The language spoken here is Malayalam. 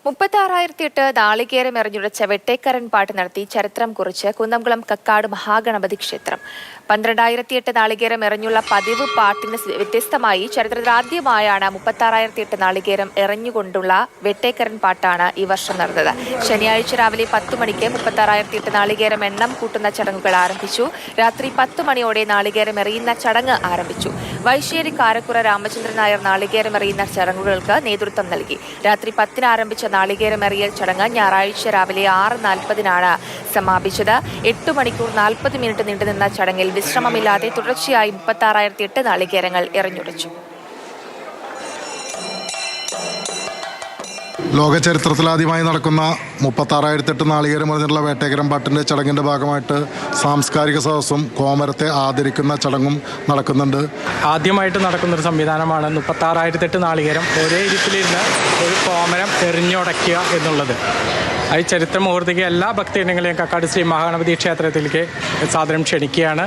36,008 നാളികേരം എറിഞ്ഞുടച്ച വെട്ടേക്കരൻ പാട്ട് നടത്തി ചരിത്രം കുറിച്ച് കുന്നംകുളം കക്കാട് മഹാഗണപതി ക്ഷേത്രം. 12,008 നാളികേരം എറിഞ്ഞുള്ള പതിവ് പാട്ടിന് വ്യത്യസ്തമായി ചരിത്രത്തിലാദ്യമായാണ് 36,008 നാളികേരം എറിഞ്ഞുകൊണ്ടുള്ള വെട്ടേക്കരൻ പാട്ടാണ് ഈ വർഷം നടന്നത്. ശനിയാഴ്ച രാവിലെ 10 മണിക്ക് 36,008 നാളികേരം എണ്ണം കൂട്ടുന്ന ചടങ്ങുകൾ ആരംഭിച്ചു. രാത്രി 10 മണിയോടെ നാളികേരം എറിയുന്ന ചടങ്ങ് ആരംഭിച്ചു. വൈശ്ശേരി കാരക്കുറ രാമചന്ദ്രൻ നായർ നാളികേരം എറിയുന്ന ചടങ്ങുകൾക്ക് നേതൃത്വം നൽകി. രാത്രി 10 ആരംഭിച്ച നാളികേരം എറിയൽ ചടങ്ങ് ഞായറാഴ്ച രാവിലെ 6:40 സമാപിച്ചത്. 8 മണിക്കൂർ 40 മിനിറ്റ് നീണ്ടുനിന്ന ചടങ്ങിൽ വിശ്രമമില്ലാതെ തുടർച്ചയായി 36,008 നാളികേരങ്ങൾ എറിഞ്ഞുടച്ചു. ലോക ചരിത്രത്തിലാദ്യമായി നടക്കുന്ന 36,008 നാളികേരം എറിഞ്ഞുള്ള വേട്ടേക്കരം പാട്ടിൻ്റെ ചടങ്ങിൻ്റെ ഭാഗമായിട്ട് സാംസ്കാരിക സദസ്സും കോമരത്തെ ആദരിക്കുന്ന ചടങ്ങും നടക്കുന്നുണ്ട്. ആദ്യമായിട്ട് നടക്കുന്നൊരു സംവിധാനമാണ് 36,008 നാളികേരം ഒരേ ഇരിപ്പിലിരുന്ന് ഒരു കോമരം എറിഞ്ഞുടയ്ക്കുക എന്നുള്ളത്. ഈ ചരിത്ര മുഹൂർത്തിക്ക് എല്ലാ ഭക്തജനങ്ങളെയും കക്കാട് ശ്രീ മഹാഗണപതി ക്ഷേത്രത്തിലേക്ക് സാദരം ക്ഷണിക്കുകയാണ്.